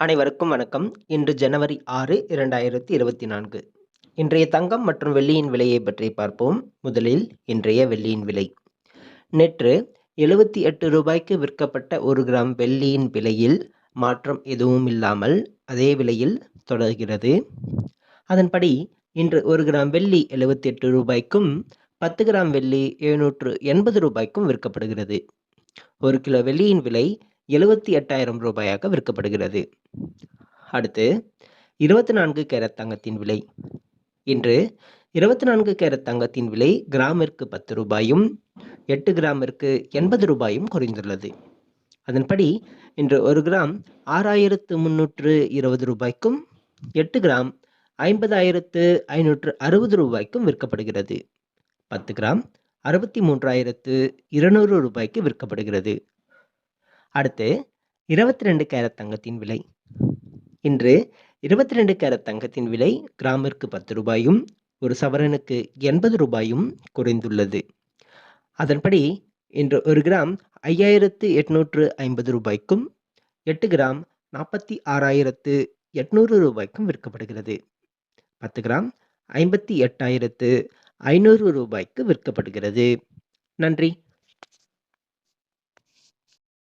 அனைவருக்கும் வணக்கம். இன்று ஜனவரி 6, 2024. இன்றைய தங்கம் மற்றும் வெள்ளியின் விலையை பற்றி பார்ப்போம். முதலில் இன்றைய வெள்ளியின் விலை. நேற்று ரூ. 78க்கு விற்கப்பட்ட 1 கிராம் வெள்ளியின் விலையில் மாற்றம் எதுவும் இல்லாமல் அதே விலையில் தொடர்கிறது. அதன்படி இன்று 1 கிராம் வெள்ளி ரூ. 78க்கும் 10 கிராம் வெள்ளி ரூ. 780க்கும் விற்கப்படுகிறது. 1 கிலோ வெள்ளியின் விலை ரூ. 78,000 விற்கப்படுகிறது. அடுத்து 24 கேரட் தங்கத்தின் விலை. இன்று 24 கேரட் தங்கத்தின் விலை கிராமிற்கு ரூ. 10, 8 கிராமிற்கு ரூ. 80 குறைந்துள்ளது. அதன்படி இன்று 1 கிராம் ரூ. 6,320க்கும் 8 கிராம் ரூ. 50,560 விற்கப்படுகிறது. 10 கிராம் ரூ. 63,200 விற்கப்படுகிறது. அடுத்து 22 கேரட் தங்கத்தின் விலை. இன்று 22 கேரட் தங்கத்தின் விலை கிராமிற்கு ரூ. 10, 1 சவரனுக்கு ரூ. 80 குறைந்துள்ளது. அதன்படி இன்று 1 கிராம் ரூ. 5,850க்கும் 8 கிராம் ரூ. 46,800 விற்கப்படுகிறது. 10 கிராம் ரூ. 58,500 விற்கப்படுகிறது. நன்றி.